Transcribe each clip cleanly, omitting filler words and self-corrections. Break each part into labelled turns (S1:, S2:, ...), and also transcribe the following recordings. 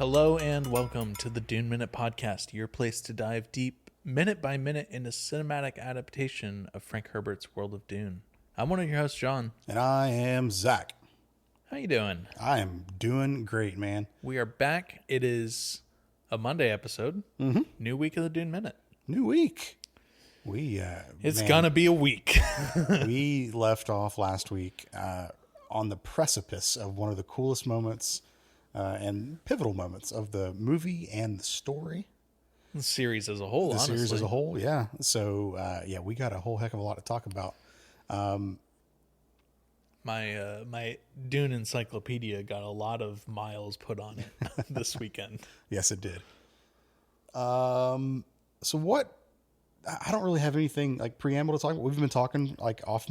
S1: Hello and welcome to the Dune Minute Podcast, your place to dive deep, minute by minute, into cinematic adaptation of Frank Herbert's World of Dune. I'm one of your hosts, John.
S2: And I am Zach.
S1: How you doing?
S2: I am doing great, man.
S1: We are back. It is a Monday episode. Mm-hmm. New week of the Dune Minute.
S2: New week.
S1: It's gonna be a week.
S2: We left off last week on the precipice of one of the coolest moments and pivotal moments of the movie and the story.
S1: The series as a whole, honestly.
S2: The series as a whole, yeah. So, we got a whole heck of a lot to talk about.
S1: My Dune encyclopedia got a lot of miles put on it this weekend.
S2: Yes, it did. So what? I don't really have anything like preamble to talk about. We've been talking like off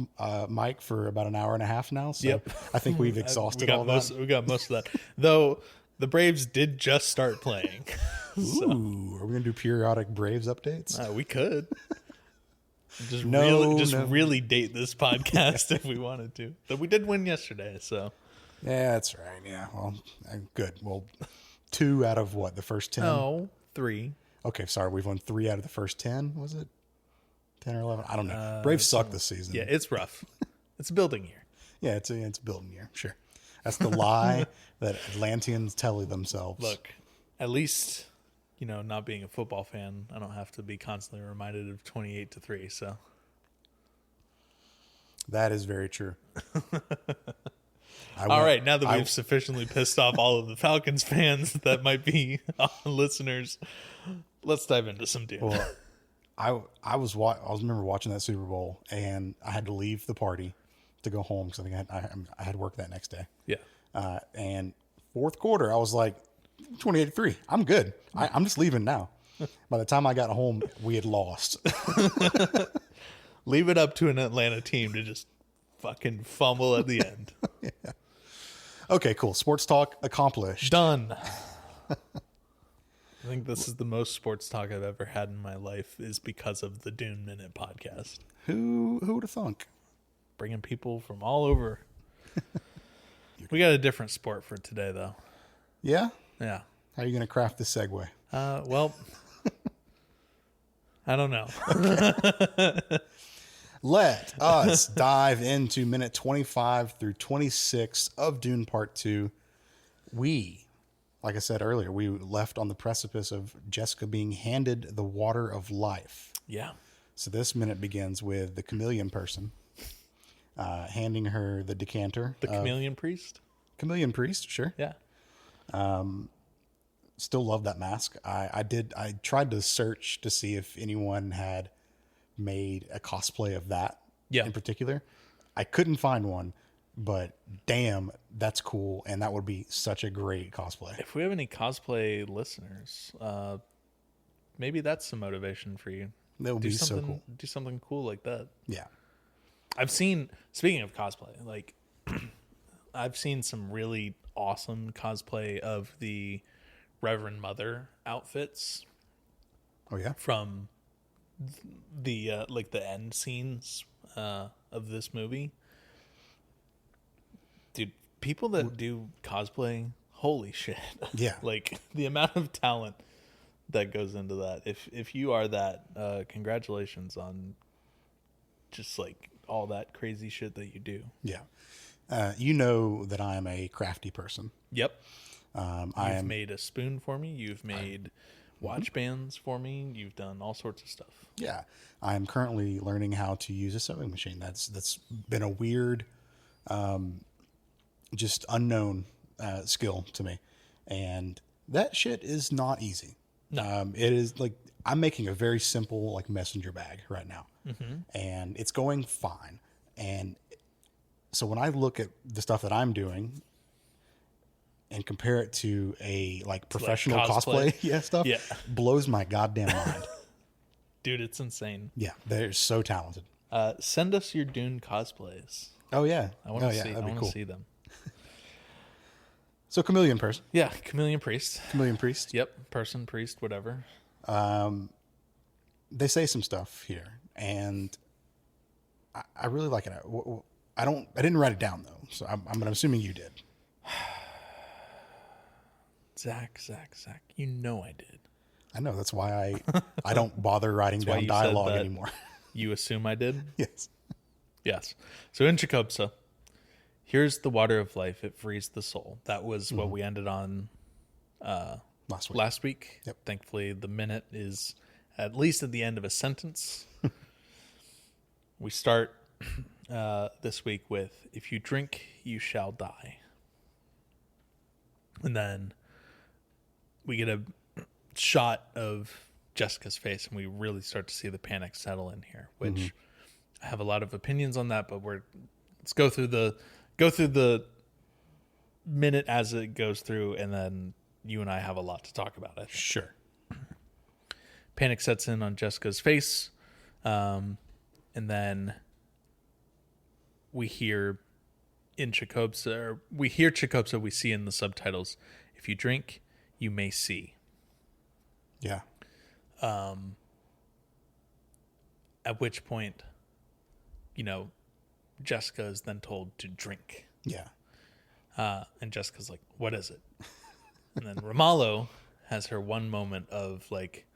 S2: mic for about an hour and a half now. So
S1: yep.
S2: I think we've exhausted all
S1: that. We got most of that. Though the Braves did just start playing.
S2: So. Ooh, are we going to do periodic Braves updates?
S1: We could.
S2: Just
S1: really date this podcast if we wanted to. But we did win yesterday, so.
S2: Yeah, that's right. Yeah, well, good. Well, 2 out of what, the first 10?
S1: No, 3.
S2: Okay, sorry. We've won 3 out of the first 10, was it? 10 or 11? I don't know. Braves suck this season.
S1: Yeah, it's rough. It's a building year.
S2: Yeah, it's a building year. Sure. That's the lie that Atlanteans tell themselves.
S1: Look, at least, not being a football fan, I don't have to be constantly reminded of 28-3, so.
S2: That is very true.
S1: All right, now that we've sufficiently pissed off all of the Falcons fans that might be listeners, let's dive into some Dune.
S2: Well, I remember watching that Super Bowl, and I had to leave the party to go home because I think I had work that next day.
S1: Yeah.
S2: And fourth quarter, I was like, 28-3. I'm good. I'm just leaving now. By the time I got home, we had lost.
S1: Leave it up to an Atlanta team to just fucking fumble at the end.
S2: Yeah. Okay, cool. Sports talk accomplished.
S1: Done. I think this is the most sports talk I've ever had in my life is because of the Dune Minute podcast.
S2: Who would have thunk?
S1: Bringing people from all over. We got a different sport for today, though.
S2: Yeah?
S1: Yeah.
S2: How are you going to craft this segue?
S1: Well, I don't know.
S2: Okay. Let us dive into minute 25 through 26 of Dune Part 2. Like I said earlier, we left on the precipice of Jessica being handed the water of life.
S1: Yeah.
S2: So this minute begins with the chameleon person handing her the decanter.
S1: The chameleon priest?
S2: Chameleon priest, sure.
S1: Yeah.
S2: Still love that mask. I tried to search to see if anyone had made a cosplay of that in particular. I couldn't find one, but damn, that's cool. And that would be such a great cosplay.
S1: If we have any cosplay listeners, maybe that's some motivation for you.
S2: That would be so cool.
S1: Do something cool like that.
S2: Yeah.
S1: Speaking of cosplay, like I've seen some really awesome cosplay of the Reverend Mother outfits.
S2: Oh yeah.
S1: From the the end scenes of this movie. Dude, people that do cosplay, holy shit.
S2: Yeah.
S1: Like the amount of talent that goes into that. If you are that, congratulations on just like all that crazy shit that you do.
S2: Yeah. You know that I am a crafty person.
S1: Yep. You've made a spoon for me. You've made watch bands for me. You've done all sorts of stuff.
S2: Yeah. I'm currently learning how to use a sewing machine. That's been a weird, just unknown skill to me. And that shit is not easy.
S1: No.
S2: It is like I'm making a very simple like messenger bag right now.
S1: Mm-hmm.
S2: And it's going fine. And so when I look at the stuff that I'm doing and compare it to a like professional cosplay stuff, blows my goddamn mind.
S1: Dude, it's insane.
S2: Yeah, they're so talented.
S1: Send us your Dune cosplays.
S2: Oh yeah,
S1: I want to see them.
S2: So chameleon person.
S1: Yeah, chameleon priest.
S2: Chameleon priest.
S1: Yep, person, priest, whatever.
S2: They say some stuff here, and I really like it. I didn't write it down though, so I'm assuming you did.
S1: Zach. You know I did.
S2: I know. That's why I don't bother writing
S1: That's why
S2: down
S1: you
S2: dialogue
S1: said that
S2: anymore.
S1: You assume I did?
S2: Yes.
S1: Yes. So in Chicopsa, here's the water of life. It frees the soul. That was what we ended on last week.
S2: Yep.
S1: Thankfully, the minute is at least at the end of a sentence. We start this week with, if you drink, you shall die. And then we get a shot of Jessica's face, and we really start to see the panic settle in here, which I have a lot of opinions on that, but let's go through the minute as it goes through, and then you and I have a lot to talk about, I think.
S2: Sure.
S1: Panic sets in on Jessica's face, and then we hear in Chicopsa, or we hear Chicopsa, we see in the subtitles, if you drink, you may see.
S2: Yeah.
S1: At which point, Jessica is then told to drink.
S2: Yeah.
S1: And Jessica's like, what is it? And then Romalo has her one moment of like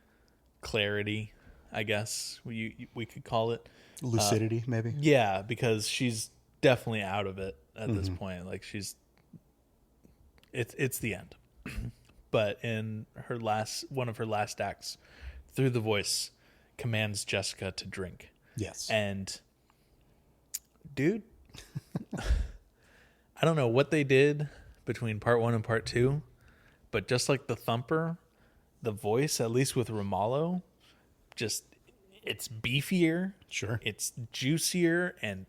S1: clarity, I guess we could call it.
S2: Lucidity, maybe?
S1: Yeah, because she's definitely out of it at this point. Like it's the end. But in one of her last acts, through the voice, commands Jessica to drink.
S2: Yes.
S1: And dude, I don't know what they did between part 1 and part 2, but just like the thumper, the voice, at least with Romalo, just it's beefier.
S2: Sure.
S1: It's juicier, and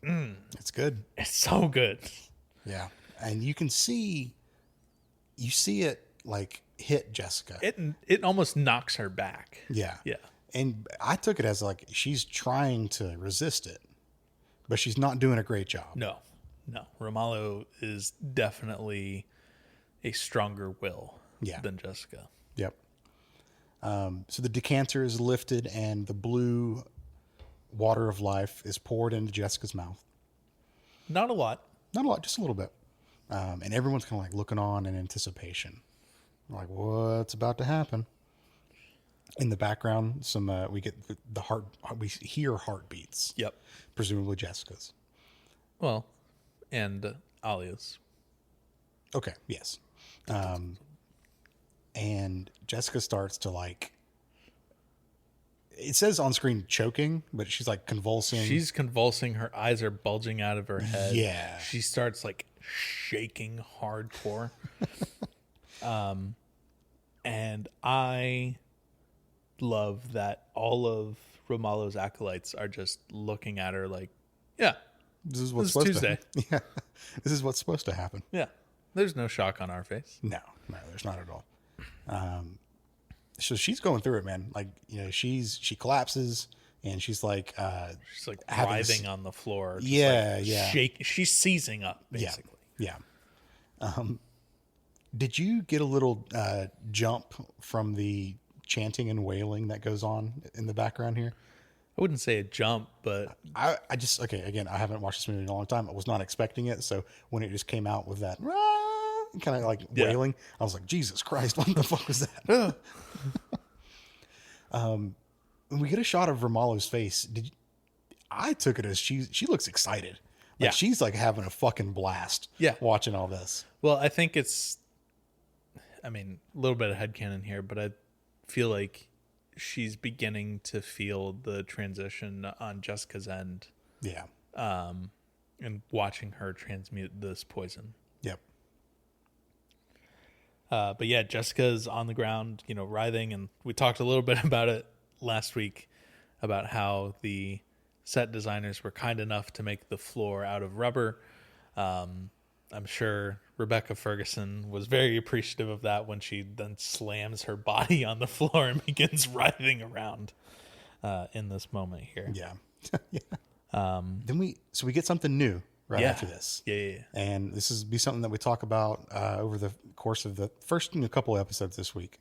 S2: it's good.
S1: It's so good.
S2: Yeah. And you see it like hit Jessica.
S1: It almost knocks her back.
S2: Yeah.
S1: Yeah.
S2: And I took it as like she's trying to resist it, but she's not doing a great job.
S1: No. Romalo is definitely a stronger will than Jessica.
S2: Yep. So the decanter is lifted and the blue water of life is poured into Jessica's mouth.
S1: Not a lot,
S2: just a little bit. And everyone's kind of like looking on in anticipation. Like, what's about to happen? In the background, we get we hear heartbeats.
S1: Yep.
S2: Presumably Jessica's.
S1: Well, and Alia's.
S2: Okay. Yes. And Jessica starts to like, it says on screen choking, but she's like convulsing.
S1: She's convulsing. Her eyes are bulging out of her head.
S2: Yeah.
S1: She starts like shaking hardcore. And I love that all of Romalo's acolytes are just looking at her like, yeah,
S2: this is what's
S1: supposed
S2: Tuesday.
S1: To
S2: Yeah. This is what's supposed to happen.
S1: Yeah. There's no shock on our face.
S2: No, there's not at all. So she's going through it, man. Like, she collapses and she's like
S1: writhing on the floor.
S2: Yeah.
S1: She's seizing up, basically.
S2: Yeah. Did you get a little jump from the chanting and wailing that goes on in the background here?
S1: I wouldn't say a jump, but
S2: I just, again, I haven't watched this movie in a long time. I was not expecting it. So when it just came out with that kind of like wailing, I was like, Jesus Christ, what the fuck was that? When we get a shot of Romalo's face, I took it as she looks excited. Like she's like having a fucking blast watching all this.
S1: Well, I think a little bit of headcanon here, but I feel like she's beginning to feel the transition on Jessica's end.
S2: Yeah.
S1: And watching her transmute this poison.
S2: Yep.
S1: But yeah, Jessica's on the ground, writhing, and we talked a little bit about it last week about how the set designers were kind enough to make the floor out of rubber. I'm sure Rebecca Ferguson was very appreciative of that when she then slams her body on the floor and begins writhing around in this moment here.
S2: Yeah. Then we get something new after this.
S1: Yeah.
S2: And this is be something that we talk about over the course of the first couple of episodes this week.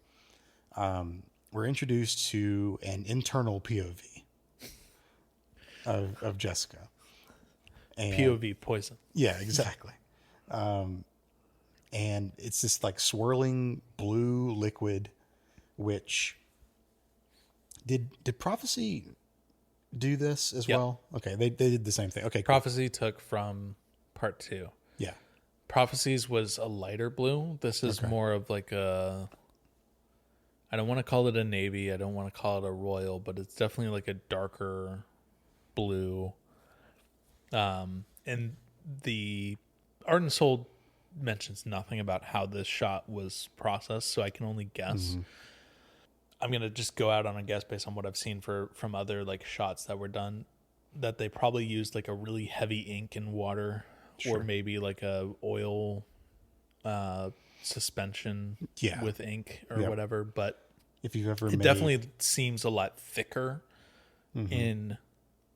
S2: We're introduced to an internal POV of Jessica.
S1: And POV poison.
S2: Yeah, exactly. and it's this like swirling blue liquid, which did Prophecy do this as well? Okay, they did the same thing. Okay, cool.
S1: Prophecy took from part 2.
S2: Yeah.
S1: Prophecies was a lighter blue. This is more of like a, I don't want to call it a navy, I don't want to call it a royal, but it's definitely like a darker blue. And the Art and Soul mentions nothing about how this shot was processed, so I can only guess. I'm gonna just go out on a guess based on what I've seen from other like shots that were done, that they probably used like a really heavy ink and water, or maybe like a oil suspension with ink or whatever. But
S2: if you've ever,
S1: it definitely seems a lot thicker in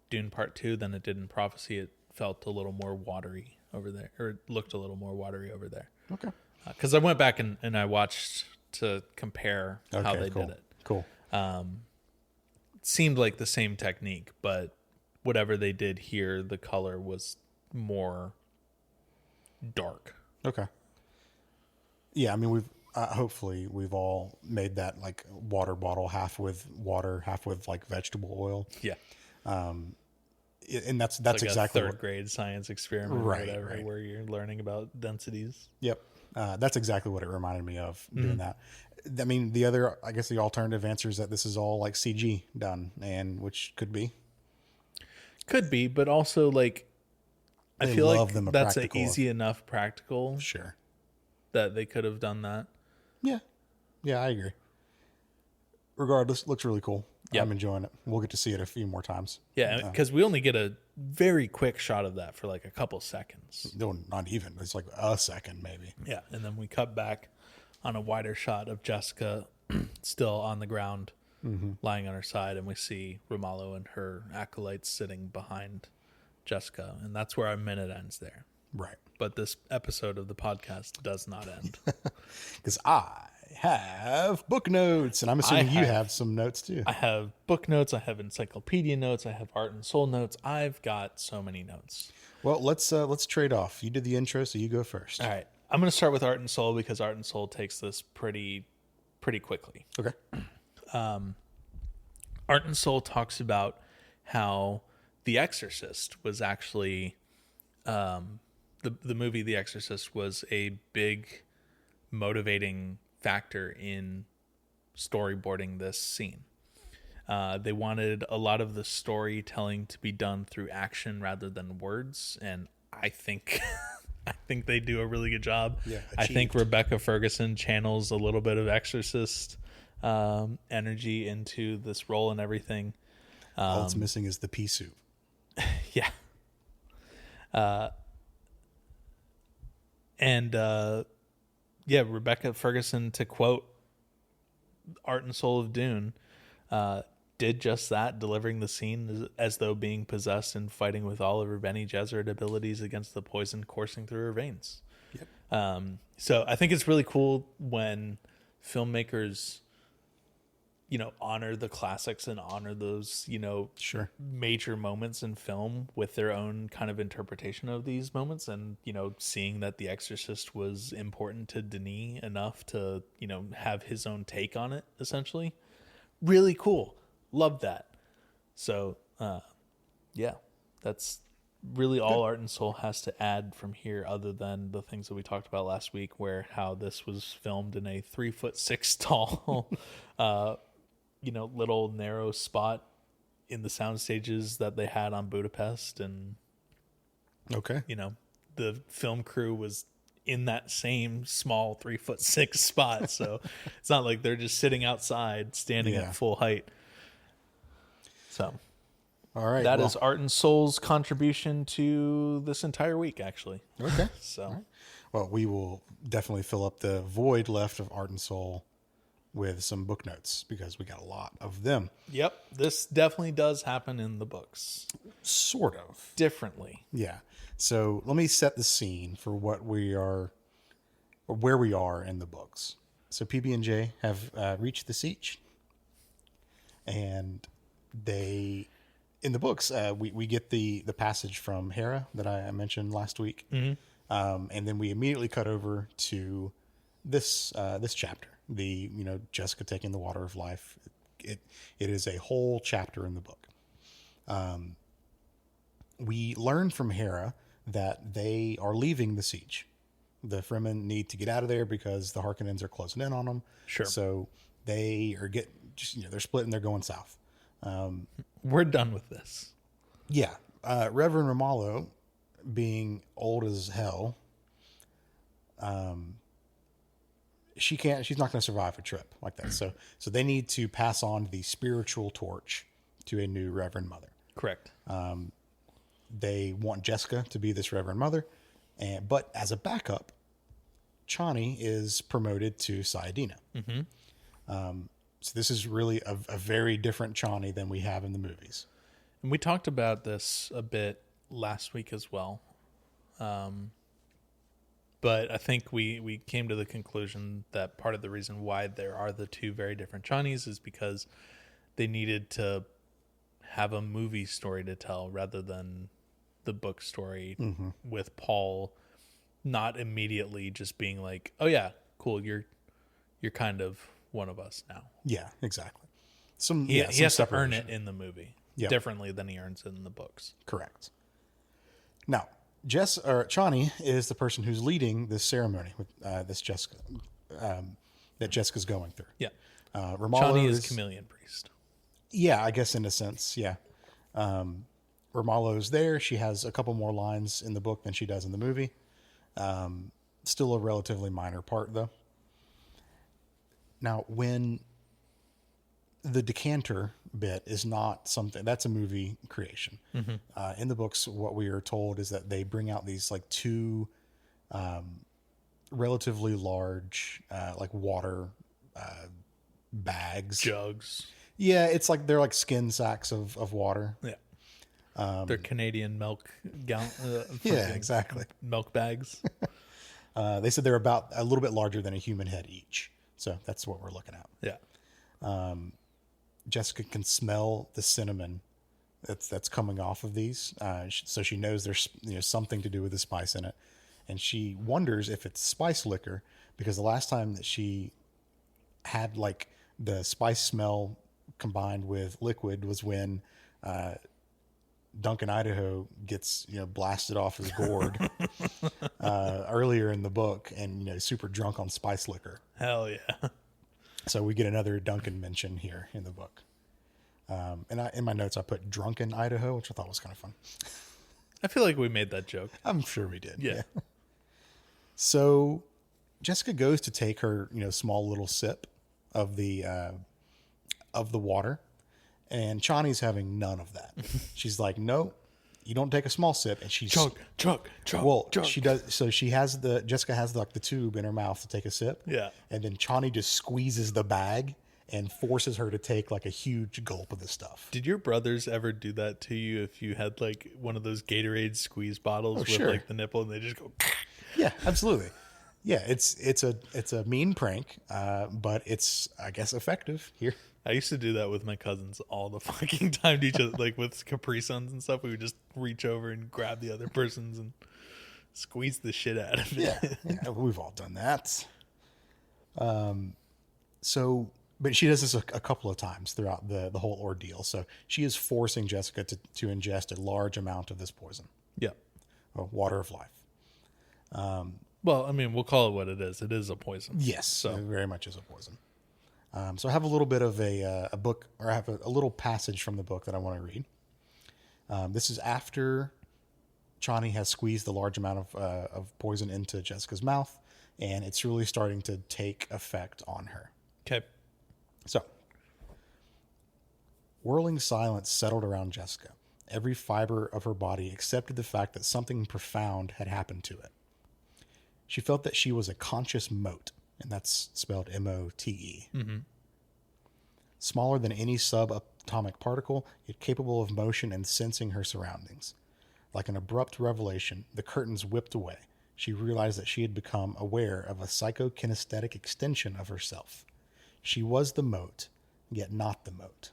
S1: Dune Part 2 than it did in Prophecy. It felt a little more watery over there, or it looked a little more watery over there.
S2: Okay.
S1: Because I went back and I watched to compare how they did it.
S2: Cool.
S1: It seemed like the same technique, but whatever they did here, the color was more dark.
S2: Okay. Yeah, I mean, we've hopefully we've all made that like water bottle, half with water, half with like vegetable oil.
S1: Yeah.
S2: And that's
S1: like
S2: exactly
S1: a third grade science experiment, or whatever, where you're learning about densities.
S2: Yep. That's exactly what it reminded me of doing that. I mean, the other, I guess the alternative answer is that this is all like CG done, and which could be, but also like, I feel like that's an easy enough practical. Sure.
S1: That they could have done that.
S2: Yeah. Yeah, I agree. Regardless, looks really cool. Yep. I'm enjoying it. We'll get to see it a few more times.
S1: Yeah, because we only get a very quick shot of that for like a couple seconds.
S2: No, not even. It's like a second maybe.
S1: Yeah, and then we cut back on a wider shot of Jessica still on the ground, lying on her side, and we see Romalo and her acolytes sitting behind Jessica, and that's where our minute ends there.
S2: Right.
S1: But this episode of the podcast does not end.
S2: Because I have book notes, and I'm assuming you have some notes too.
S1: I have book notes, I have encyclopedia notes, I have Art and Soul notes. I've got so many notes.
S2: Well, let's trade off. You did the intro, so you go first.
S1: All right. I'm going to start with Art and Soul because Art and Soul takes this pretty quickly.
S2: Okay.
S1: Art and Soul talks about how The Exorcist was actually the movie The Exorcist was a big motivating factor in storyboarding this scene. They wanted a lot of the storytelling to be done through action rather than words, and I think I think they do a really good job.
S2: Yeah,
S1: I think Rebecca Ferguson channels a little bit of Exorcist energy into this role and everything.
S2: All it's missing is the pea soup.
S1: Yeah. Rebecca Ferguson, to quote Art and Soul of Dune, did just that, delivering the scene as though being possessed and fighting with all of her Bene Gesserit abilities against the poison coursing through her veins. Yep. So I think it's really cool when filmmakers, honor the classics and honor those, major moments in film with their own kind of interpretation of these moments. And, seeing that The Exorcist was important to Denis enough to, have his own take on it, essentially. Really cool. Love that. So, that's really all Art and Soul has to add from here, other than the things that we talked about last week, where how this was filmed in a 3'6" tall, little narrow spot in the sound stages that they had on Budapest. And, the film crew was in that same small 3'6" spot. So it's not like they're just sitting outside standing at full height. So,
S2: all right,
S1: that is Art and Soul's contribution to this entire week, actually.
S2: Okay.
S1: So,
S2: right. Well, we will definitely fill up the void left of Art and Soul with some book notes, because we got a lot of them.
S1: Yep. This definitely does happen in the books.
S2: Sort of.
S1: Differently.
S2: Yeah. So let me set the scene for what we are, or where we are in the books. So PB&J have reached the siege, and they, in the books, we get the passage from Hera that I mentioned last week, And then we immediately cut over to this chapter, the Jessica taking the water of life. It is a whole chapter in the book. We learn from Hera that they are leaving the siege. The Fremen need to get out of there because the Harkonnens are closing in on them.
S1: Sure.
S2: So they are they're split and they're going south.
S1: We're done with this.
S2: Yeah. Reverend Ramallo, being old as hell, she's not going to survive a trip like that. So they need to pass on the spiritual torch to a new Reverend Mother.
S1: Correct.
S2: They want Jessica to be this Reverend Mother, but as a backup, Chani is promoted to Sayadina. Mm-hmm. So this is really a very different Chani than we have in the movies.
S1: And we talked about this a bit last week as well. But I think we came to the conclusion that part of the reason why there are the two very different Chanis is because they needed to have a movie story to tell rather than the book story, mm-hmm. with Paul not immediately just being like, oh yeah, cool, you're kind of one of us now.
S2: Yeah, exactly.
S1: He has to earn it in the movie differently than he earns it in the books.
S2: Correct. Now, Chani is the person who's leading this ceremony with this Jessica that Jessica's going through.
S1: Yeah.
S2: Ramallo
S1: Chani is chameleon priest.
S2: Yeah, I guess in a sense, yeah. Ramallo's there. She has a couple more lines in the book than she does in the movie. Still a relatively minor part, though. Now, when the decanter bit is not something, that's a movie creation. Mm-hmm. In the books, what we are told is that they bring out these like two relatively large like water bags.
S1: Jugs.
S2: Yeah, it's like they're like skin sacks of water.
S1: Yeah. They're Canadian milk
S2: yeah, exactly.
S1: Milk bags.
S2: They said they're about a little bit larger than a human head each. So that's what we're looking at.
S1: Yeah.
S2: Jessica can smell the cinnamon that's coming off of these. So she knows there's something to do with the spice in it. And she wonders if it's spice liquor, because the last time that she had like the spice smell combined with liquid was when Duncan Idaho gets blasted off his gourd earlier in the book, and super drunk on spice liquor.
S1: Hell yeah!
S2: So we get another Duncan mention here in the book. And in my notes I put drunken Idaho, which I thought was kind of fun.
S1: I feel like we made that joke.
S2: I'm sure we did.
S1: Yeah.
S2: So Jessica goes to take her small little sip of the water. And Chani's having none of that. She's like, no, you don't take a small sip. And she's
S1: chug.
S2: Well, she does. So Jessica has the tube in her mouth to take a sip.
S1: Yeah.
S2: And then Chani just squeezes the bag and forces her to take like a huge gulp of the stuff.
S1: Did your brothers ever do that to you if you had like one of those Gatorade squeeze bottles with
S2: sure.
S1: like the nipple and they just go?
S2: Yeah, absolutely. Yeah, it's a mean prank, but it's, I guess, effective here.
S1: I used to do that with my cousins all the fucking time to each other, like with Capri Suns and stuff. We would just reach over and grab the other person's and squeeze the shit out of it.
S2: Yeah, we've all done that. But she does this a couple of times throughout the whole ordeal. So she is forcing Jessica to ingest a large amount of this poison.
S1: Yeah.
S2: Or water of life.
S1: Well, I mean, we'll call it what it is. It is a poison.
S2: Yes, so it very much is a poison. So I have a little bit of a book, or I have a little passage from the book that I want to read. This is after Chani has squeezed the large amount of poison into Jessica's mouth, and it's really starting to take effect on her.
S1: Okay.
S2: So, whirling silence settled around Jessica. Every fiber of her body accepted the fact that something profound had happened to it. She felt that she was a conscious mote, and that's spelled M-O-T-E. Mm-hmm. Smaller than any subatomic particle, yet capable of motion and sensing her surroundings. Like an abrupt revelation, the curtains whipped away. She realized that she had become aware of a psychokinesthetic extension of herself. She was the mote, yet not the mote.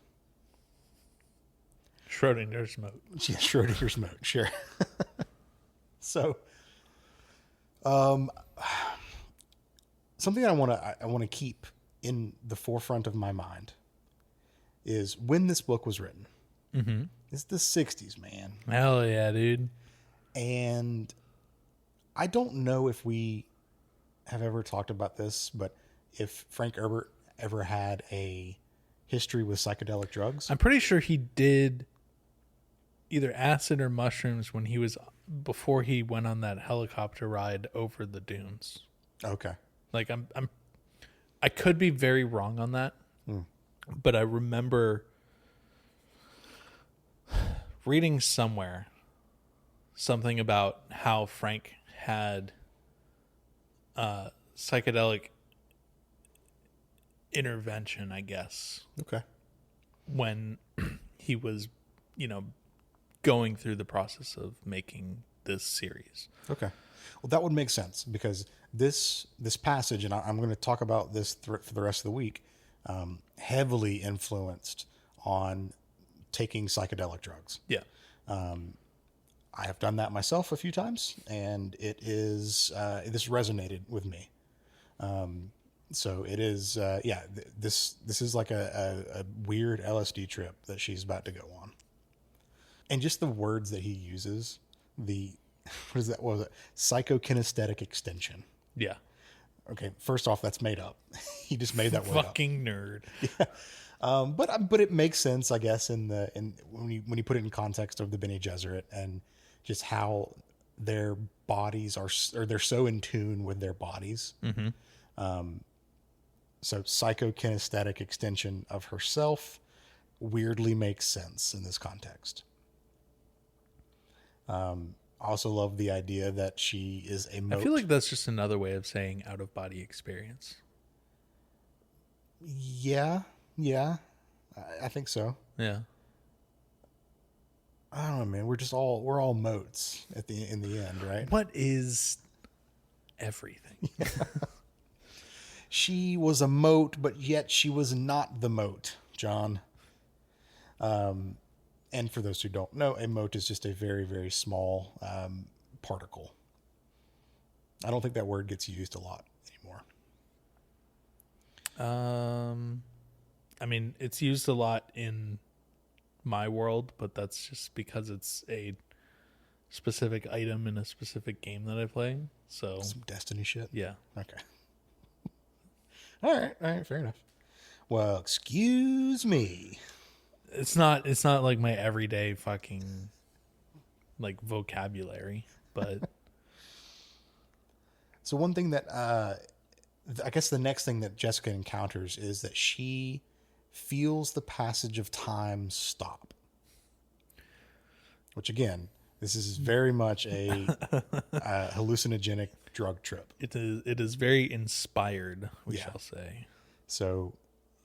S1: Schrodinger's mote.
S2: Yeah, Schrodinger's mote, sure. So, Something I want to keep in the forefront of my mind is when this book was written.
S1: Mm-hmm.
S2: It's the 60s, man.
S1: Hell yeah, dude.
S2: And I don't know if we have ever talked about this, but if Frank Herbert ever had a history with psychedelic drugs.
S1: I'm pretty sure he did either acid or mushrooms before he went on that helicopter ride over the dunes.
S2: Okay.
S1: Like I could be very wrong on that, but I remember reading somewhere something about how Frank had psychedelic intervention, I guess.
S2: Okay.
S1: When he was, going through the process of making this series.
S2: Okay. Well, that would make sense because this passage, and I'm going to talk about this for the rest of the week, heavily influenced on taking psychedelic drugs.
S1: Yeah.
S2: I have done that myself a few times, and it is this resonated with me. So it is, this is like a weird LSD trip that she's about to go on. And just the words that he uses, what is that? What was it? Psychokinesthetic extension.
S1: Yeah.
S2: Okay. First off, that's made up. He just made that word up.
S1: Fucking nerd.
S2: Yeah. But it makes sense, I guess, when you put it in context of the Bene Gesserit and just how their bodies they're so in tune with their bodies.
S1: Mm-hmm.
S2: So psychokinesthetic extension of herself weirdly makes sense in this context. I also love the idea that she is a moat.
S1: I feel like that's just another way of saying out of body experience.
S2: Yeah. I think so.
S1: Yeah.
S2: I don't know, man. We're all moats in the end, right?
S1: What is everything?
S2: Yeah. She was a moat, but yet she was not the moat, John. And for those who don't know, a moat is just a very, very small particle. I don't think that word gets used a lot anymore.
S1: I mean, it's used a lot in my world, but that's just because it's a specific item in a specific game that I play. So
S2: some Destiny shit.
S1: Yeah.
S2: Okay. All right, fair enough. Well, excuse me.
S1: It's not like my everyday fucking like vocabulary, but
S2: so one thing that I guess the next thing that Jessica encounters is that she feels the passage of time stop. Which again, this is very much a hallucinogenic drug trip.
S1: It is very inspired, we shall say.
S2: So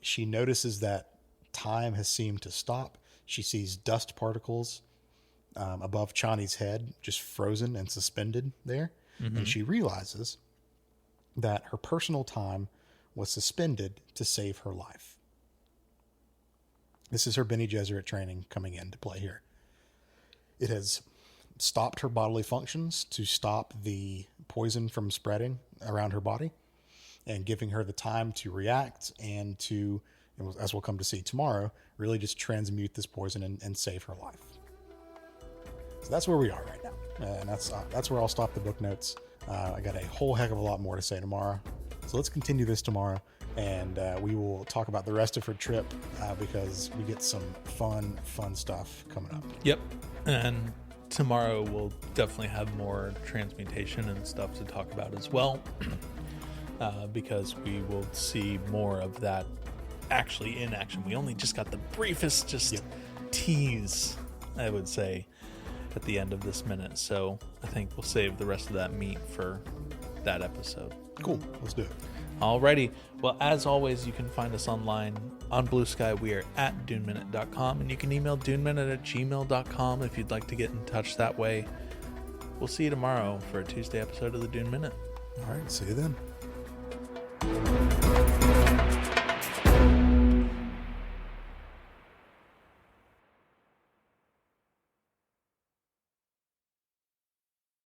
S2: she notices that time has seemed to stop. She sees dust particles above Chani's head, just frozen and suspended there. Mm-hmm. And she realizes that her personal time was suspended to save her life. This is her Bene Gesserit training coming into play here. It has stopped her bodily functions to stop the poison from spreading around her body and giving her the time to react and to, as we'll come to see tomorrow, really just transmute this poison and save her life. So that's where we are right now. And that's where I'll stop the book notes. I got a whole heck of a lot more to say tomorrow. So let's continue this tomorrow, and we will talk about the rest of her trip because we get some fun stuff coming up.
S1: Yep. And tomorrow we'll definitely have more transmutation and stuff to talk about as well, because we will see more of that actually in action. We only just got the briefest tease, I would say, at the end of this minute. So I think we'll save the rest of that meat for that episode.
S2: Cool. Let's do it.
S1: Alrighty. Well, as always, you can find us online on Blue Sky. We are at duneminute.com, and you can email duneminute@gmail.com if you'd like to get in touch that way. We'll see you tomorrow for a Tuesday episode of the Dune Minute.
S2: All right. See you then.